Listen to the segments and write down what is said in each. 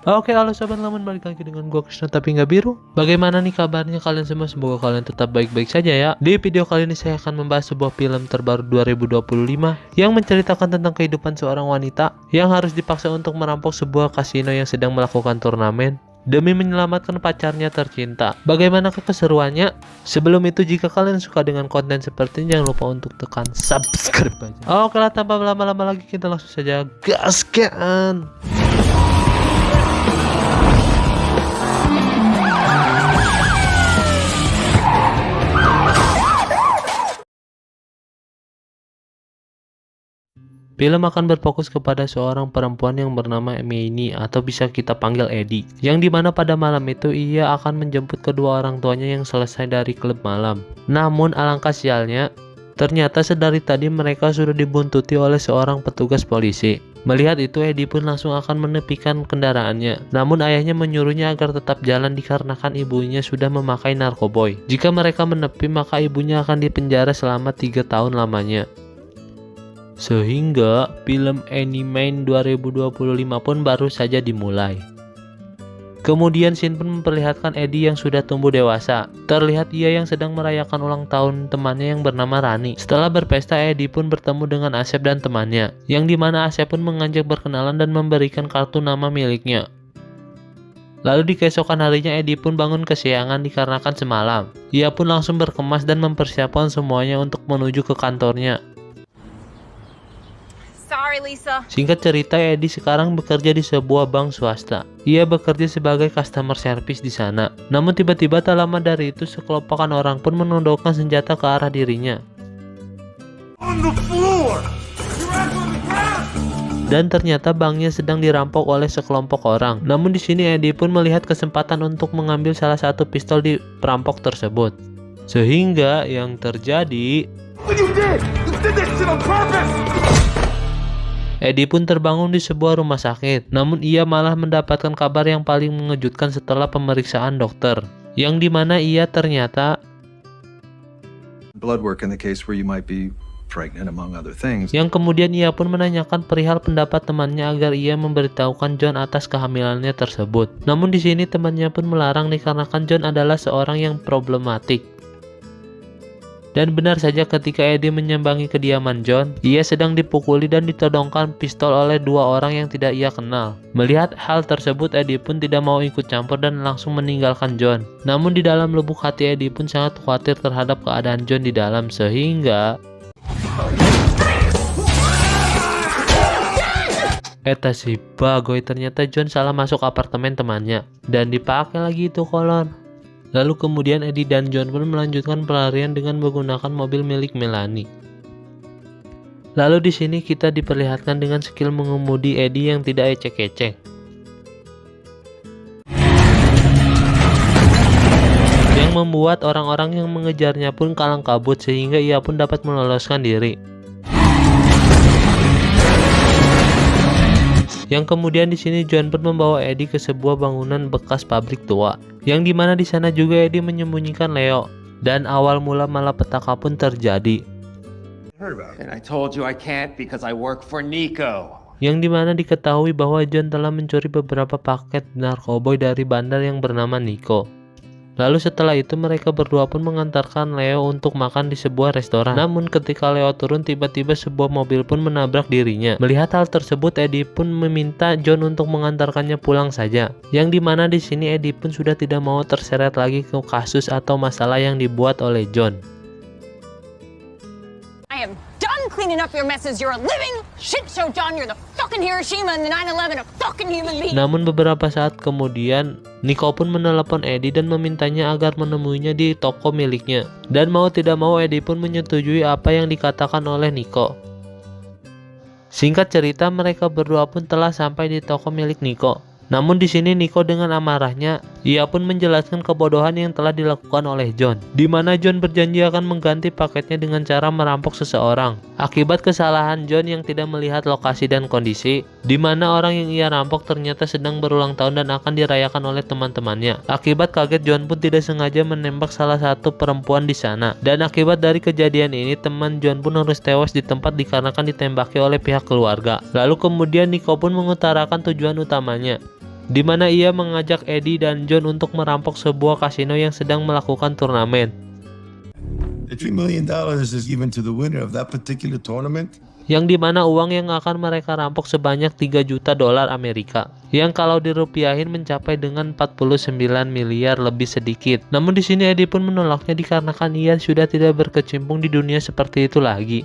Oke, halo sobat lemon, balik lagi dengan gua Krisna tapi nggak biru. Bagaimana nih kabarnya kalian semua? Semoga kalian tetap baik-baik saja ya. Di video kali ini saya akan membahas sebuah film terbaru 2025 yang menceritakan tentang kehidupan seorang wanita yang harus dipaksa untuk merampok sebuah kasino yang sedang melakukan turnamen demi menyelamatkan pacarnya tercinta. Bagaimana keseruannya? Sebelum itu, jika kalian suka dengan konten seperti ini, jangan lupa untuk tekan subscribe aja. Oke lah, tanpa lama-lama lagi kita langsung saja gaskan. Film akan berfokus kepada seorang perempuan yang bernama Manny atau bisa kita panggil Eddie, yang dimana pada malam itu ia akan menjemput kedua orang tuanya yang selesai dari klub malam. Namun alangkah sialnya, ternyata sedari tadi mereka sudah dibuntuti oleh seorang petugas polisi. Melihat itu, Eddie pun langsung akan menepikan kendaraannya. Namun ayahnya menyuruhnya agar tetap jalan dikarenakan ibunya sudah memakai narkoboy. Jika mereka menepi, maka ibunya akan dipenjara selama 3 tahun lamanya. Sehingga film Annie 2025 pun baru saja dimulai. Kemudian scene pun memperlihatkan Eddie yang sudah tumbuh dewasa. Terlihat ia yang sedang merayakan ulang tahun temannya yang bernama Rani. Setelah berpesta, Eddie pun bertemu dengan Asep dan temannya, yang dimana Asep pun mengajak berkenalan dan memberikan kartu nama miliknya. Lalu di keesokan harinya, Eddie pun bangun kesiangan dikarenakan semalam. Ia pun langsung berkemas dan mempersiapkan semuanya untuk menuju ke kantornya. Lisa. Singkat cerita, Eddie sekarang bekerja di sebuah bank swasta. Ia bekerja sebagai customer service di sana. Namun tiba-tiba tak lama dari itu, sekelompokan orang pun menodongkan senjata ke arah dirinya. Dan ternyata banknya sedang dirampok oleh sekelompok orang. Namun di sini Eddie pun melihat kesempatan untuk mengambil salah satu pistol di perampok tersebut. Sehingga yang terjadi, Eddie pun terbangun di sebuah rumah sakit. Namun ia malah mendapatkan kabar yang paling mengejutkan setelah pemeriksaan dokter, yang dimana ia ternyata blood work in the case where you might be pregnant among other things. Yang kemudian ia pun menanyakan perihal pendapat temannya agar ia memberitahukan John atas kehamilannya tersebut. Namun di sini temannya pun melarang dikarenakan John adalah seorang yang problematik. Dan benar saja, ketika Eddie menyambangi kediaman John, ia sedang dipukuli dan ditodongkan pistol oleh dua orang yang tidak ia kenal. Melihat hal tersebut, Eddie pun tidak mau ikut campur dan langsung meninggalkan John. Namun di dalam lubuk hati Eddie pun sangat khawatir terhadap keadaan John di dalam, sehingga eta si bagoy, ternyata John salah masuk apartemen temannya dan dipakai lagi itu kolor. Lalu kemudian Eddie dan John pun melanjutkan pelarian dengan menggunakan mobil milik Melanie. Lalu di sini kita diperlihatkan dengan skill mengemudi Eddie yang tidak ecek-ecek, yang membuat orang-orang yang mengejarnya pun kalang kabut sehingga ia pun dapat meloloskan diri. Yang kemudian di sini John pun membawa Eddie ke sebuah bangunan bekas pabrik tua, yang dimana di sana juga Eddie menyembunyikan Leo, dan awal mula malapetaka pun terjadi. And I told you I can't because I work for Nico. Yang dimana diketahui bahwa John telah mencuri beberapa paket narkoboy dari bandar yang bernama Nico. Lalu setelah itu mereka berdua pun mengantarkan Leo untuk makan di sebuah restoran. Namun ketika Leo turun, tiba-tiba sebuah mobil pun menabrak dirinya. Melihat hal tersebut, Eddie pun meminta John untuk mengantarkannya pulang saja. Yang dimana di sini Eddie pun sudah tidak mau terseret lagi ke kasus atau masalah yang dibuat oleh John. I am done cleaning up your messes. You're a living shit show, John. You're the fucking Hiroshima and the 9/11 of fucking human beings. Namun beberapa saat kemudian, Nico pun menelepon Eddie dan memintanya agar menemuinya di toko miliknya. Dan mau tidak mau Eddie pun menyetujui apa yang dikatakan oleh Nico. Singkat cerita, mereka berdua pun telah sampai di toko milik Nico. Namun di sini Nico dengan amarahnya, ia pun menjelaskan kebodohan yang telah dilakukan oleh John, di mana John berjanji akan mengganti paketnya dengan cara merampok seseorang. Akibat kesalahan John yang tidak melihat lokasi dan kondisi, di mana orang yang ia rampok ternyata sedang berulang tahun dan akan dirayakan oleh teman-temannya. Akibat kaget, John pun tidak sengaja menembak salah satu perempuan di sana. Dan akibat dari kejadian ini, teman John pun harus tewas di tempat dikarenakan ditembaki oleh pihak keluarga. Lalu kemudian Nico pun mengutarakan tujuan utamanya, di mana ia mengajak Eddie dan John untuk merampok sebuah kasino yang sedang melakukan turnamen. The $3 million is given to the winner of that particular tournament. Yang dimana uang yang akan mereka rampok sebanyak 3 juta dolar Amerika, yang kalau dirupiahin mencapai dengan 49 miliar lebih sedikit. Namun di sini Eddie pun menolaknya dikarenakan ia sudah tidak berkecimpung di dunia seperti itu lagi.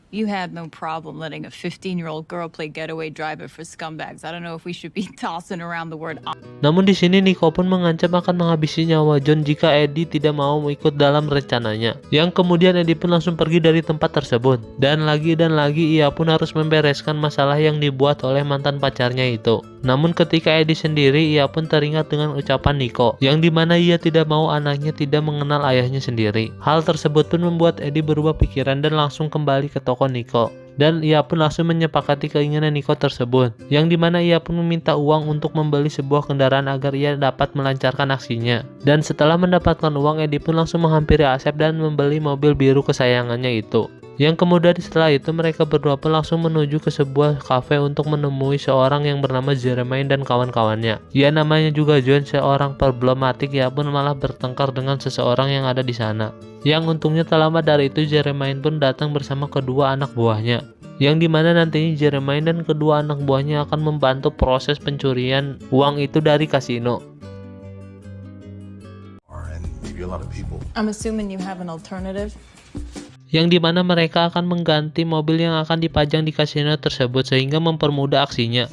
You had no problem letting a 15-year-old girl play getaway driver for scumbags. I don't know if we should be tossing around the word. Namun di sini Nico pun mengancam akan menghabisi nyawa John jika Eddie tidak mau ikut dalam rencananya. Yang kemudian Eddie pun langsung pergi dari tempat tersebut. Dan lagi ia pun harus membereskan masalah yang dibuat oleh mantan pacarnya itu. Namun ketika Eddie sendiri, ia pun teringat dengan ucapan Nico, yang dimana ia tidak mau anaknya tidak mengenal ayahnya sendiri. Hal tersebut pun membuat Eddie berubah pikiran dan langsung kembali ke toko Nico. Dan ia pun langsung menyepakati keinginan Nico tersebut, yang dimana ia pun meminta uang untuk membeli sebuah kendaraan agar ia dapat melancarkan aksinya. Dan setelah mendapatkan uang, Eddie pun langsung menghampiri Asep dan membeli mobil biru kesayangannya itu. Yang kemudian setelah itu mereka berdua pun langsung menuju ke sebuah kafe untuk menemui seorang yang bernama Jermaine dan kawan-kawannya. Ia namanya juga John, seorang problematik, ia pun malah bertengkar dengan seseorang yang ada di sana. Yang untungnya tak lama dari itu Jermaine pun datang bersama kedua anak buahnya. Yang dimana nantinya Jermaine dan kedua anak buahnya akan membantu proses pencurian uang itu dari kasino. I'm assuming you have an alternative. Yang dimana mereka akan mengganti mobil yang akan dipajang di kasino tersebut sehingga mempermudah aksinya.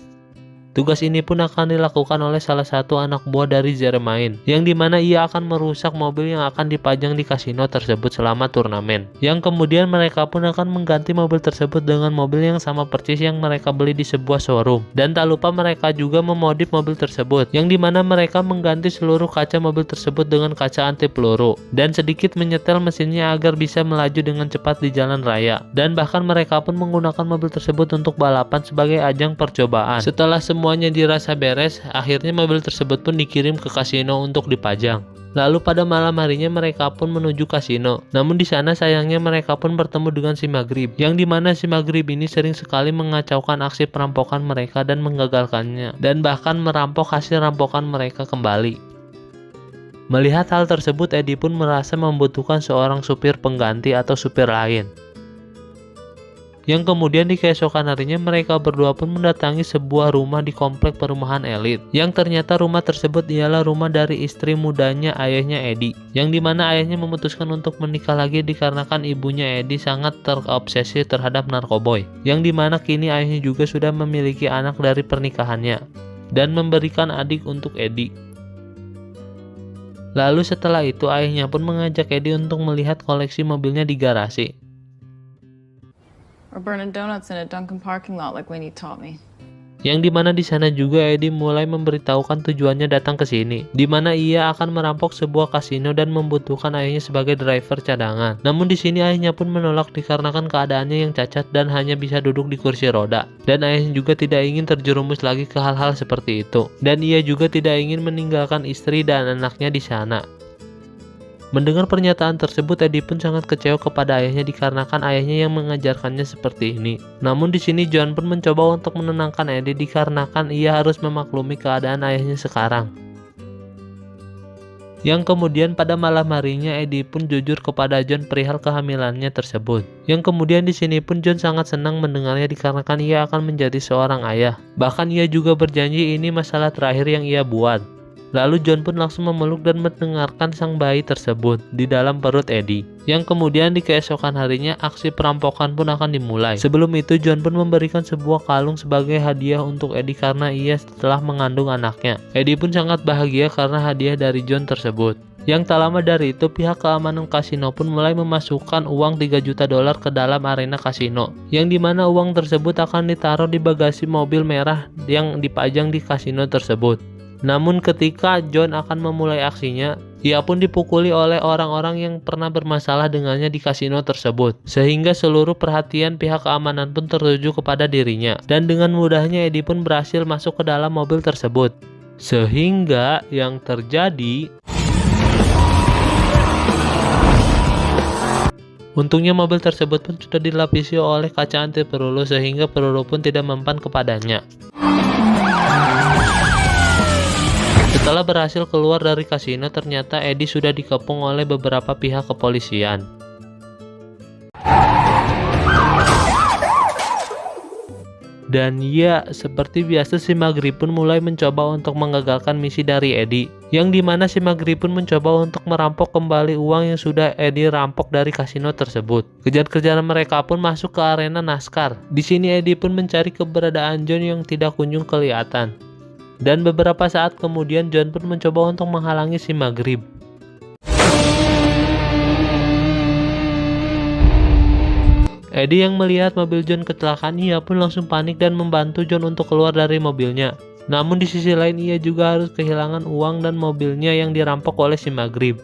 Tugas ini pun akan dilakukan oleh salah satu anak buah dari Jermaine, yang dimana ia akan merusak mobil yang akan dipajang di kasino tersebut selama turnamen. Yang kemudian mereka pun akan mengganti mobil tersebut dengan mobil yang sama persis yang mereka beli di sebuah showroom. Dan tak lupa mereka juga memodif mobil tersebut, yang dimana mereka mengganti seluruh kaca mobil tersebut dengan kaca anti peluru, dan sedikit menyetel mesinnya agar bisa melaju dengan cepat di jalan raya. Dan bahkan mereka pun menggunakan mobil tersebut untuk balapan sebagai ajang percobaan. Setelah semuanya dirasa beres, akhirnya mobil tersebut pun dikirim ke kasino untuk dipajang. Lalu pada malam harinya mereka pun menuju kasino. Namun di sana sayangnya mereka pun bertemu dengan si Maghrib, yang dimana si Maghrib ini sering sekali mengacaukan aksi perampokan mereka dan menggagalkannya, dan bahkan merampok hasil rampokan mereka kembali. Melihat hal tersebut, Eddie pun merasa membutuhkan seorang supir pengganti atau supir lain. Yang kemudian di keesokan harinya mereka berdua pun mendatangi sebuah rumah di komplek perumahan elit, yang ternyata rumah tersebut ialah rumah dari istri mudanya ayahnya Eddie, yang dimana ayahnya memutuskan untuk menikah lagi dikarenakan ibunya Eddie sangat terobsesi terhadap narkoboy, yang dimana kini ayahnya juga sudah memiliki anak dari pernikahannya dan memberikan adik untuk Eddie. Lalu setelah itu ayahnya pun mengajak Eddie untuk melihat koleksi mobilnya di garasi. Or burning donuts in a Dunkin' parking lot like Winnie taught me. Yang dimana di sana juga Eddie mulai memberitahukan tujuannya datang ke sini, dimana ia akan merampok sebuah kasino dan membutuhkan ayahnya sebagai driver cadangan. Namun di sini ayahnya pun menolak dikarenakan keadaannya yang cacat dan hanya bisa duduk di kursi roda. Dan ayahnya juga tidak ingin terjerumus lagi ke hal-hal seperti itu. Dan ia juga tidak ingin meninggalkan istri dan anaknya di sana. Mendengar pernyataan tersebut, Eddie pun sangat kecewa kepada ayahnya dikarenakan ayahnya yang mengajarkannya seperti ini. Namun di sini John pun mencoba untuk menenangkan Eddie dikarenakan ia harus memaklumi keadaan ayahnya sekarang. Yang kemudian pada malam harinya Eddie pun jujur kepada John perihal kehamilannya tersebut. Yang kemudian di sini pun John sangat senang mendengarnya dikarenakan ia akan menjadi seorang ayah. Bahkan ia juga berjanji ini masalah terakhir yang ia buat. Lalu John pun langsung memeluk dan mendengarkan sang bayi tersebut di dalam perut Eddie. Yang kemudian di keesokan harinya aksi perampokan pun akan dimulai. Sebelum itu John pun memberikan sebuah kalung sebagai hadiah untuk Eddie karena ia telah mengandung anaknya. Eddie pun sangat bahagia karena hadiah dari John tersebut. Yang tak lama dari itu pihak keamanan kasino pun mulai memasukkan uang 3 juta dolar ke dalam arena kasino, yang dimana uang tersebut akan ditaruh di bagasi mobil merah yang dipajang di kasino tersebut. Namun ketika John akan memulai aksinya, ia pun dipukuli oleh orang-orang yang pernah bermasalah dengannya di kasino tersebut, sehingga seluruh perhatian pihak keamanan pun tertuju kepada dirinya. Dan dengan mudahnya Eddie pun berhasil masuk ke dalam mobil tersebut. Sehingga yang terjadi, untungnya mobil tersebut pun sudah dilapisi oleh kaca anti peluru sehingga peluru pun tidak mempan kepadanya. Setelah berhasil keluar dari kasino, ternyata Eddie sudah dikepung oleh beberapa pihak kepolisian. Dan ya, seperti biasa si Maghrib pun mulai mencoba untuk menggagalkan misi dari Eddie, yang dimana si Maghrib pun mencoba untuk merampok kembali uang yang sudah Eddie rampok dari kasino tersebut. Kejar-kejaran mereka pun masuk ke arena NASCAR. Di sini Eddie pun mencari keberadaan John yang tidak kunjung kelihatan. Dan beberapa saat kemudian John pun mencoba untuk menghalangi si Maghrib. Eddie yang melihat mobil John kecelakaan, ia pun langsung panik dan membantu John untuk keluar dari mobilnya. Namun di sisi lain ia juga harus kehilangan uang dan mobilnya yang dirampok oleh si Maghrib.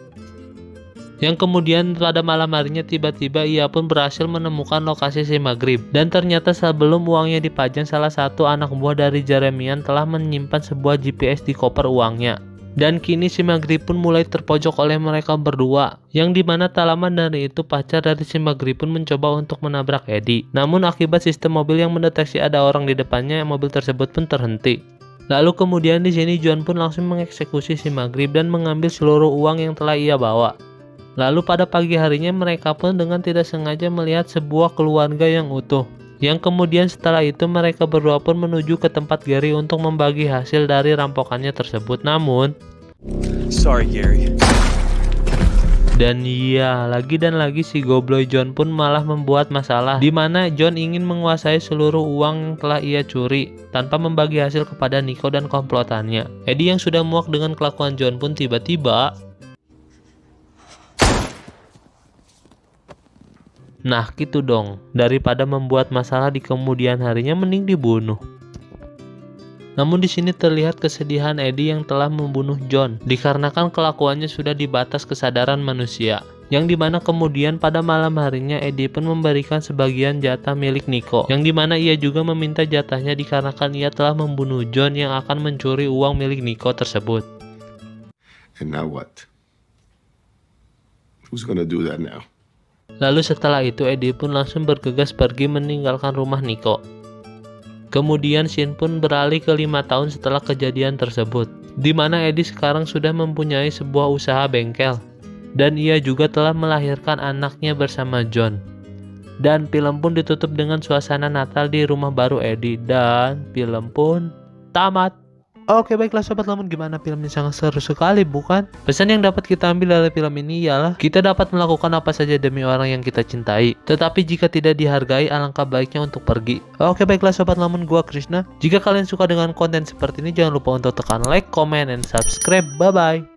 Yang kemudian pada malam harinya tiba-tiba ia pun berhasil menemukan lokasi si Maghrib. Dan ternyata sebelum uangnya dipajang, salah satu anak buah dari Jeremiah telah menyimpan sebuah GPS di koper uangnya. Dan kini si Maghrib pun mulai terpojok oleh mereka berdua, yang dimana tak lama dari itu pacar dari si Maghrib pun mencoba untuk menabrak Eddie. Namun akibat sistem mobil yang mendeteksi ada orang di depannya, mobil tersebut pun terhenti. Lalu kemudian di sini John pun langsung mengeksekusi si Maghrib dan mengambil seluruh uang yang telah ia bawa. Lalu pada pagi harinya mereka pun dengan tidak sengaja melihat sebuah keluarga yang utuh. Yang kemudian setelah itu mereka berdua pun menuju ke tempat Gary untuk membagi hasil dari rampokannya tersebut. Namun Sorry, Gary. dan ya, lagi dan lagi si Gobloy John pun malah membuat masalah, di mana John ingin menguasai seluruh uang yang telah ia curi tanpa membagi hasil kepada Nico dan komplotannya. Eddie yang sudah muak dengan kelakuan John pun tiba-tiba, nah gitu dong, daripada membuat masalah di kemudian harinya mending dibunuh. Namun di sini terlihat kesedihan Eddie yang telah membunuh John dikarenakan kelakuannya sudah di batas kesadaran manusia. Yang dimana kemudian pada malam harinya Eddie pun memberikan sebagian jatah milik Nico, yang dimana ia juga meminta jatahnya dikarenakan ia telah membunuh John yang akan mencuri uang milik Nico tersebut. And now what? Who's gonna do that now? Lalu setelah itu Eddie pun langsung bergegas pergi meninggalkan rumah Nico. Kemudian scene pun beralih ke 5 tahun setelah kejadian tersebut, di mana Eddie sekarang sudah mempunyai sebuah usaha bengkel, dan ia juga telah melahirkan anaknya bersama John. Dan film pun ditutup dengan suasana Natal di rumah baru Eddie, dan film pun tamat. Oke, baiklah Sobat Lemon, gimana filmnya? Sangat seru sekali bukan? Pesan yang dapat kita ambil dari film ini ialah kita dapat melakukan apa saja demi orang yang kita cintai, tetapi jika tidak dihargai alangkah baiknya untuk pergi. Oke, baiklah Sobat Lemon, gua Krishna. Jika kalian suka dengan konten seperti ini, jangan lupa untuk tekan like, comment, and subscribe. Bye bye.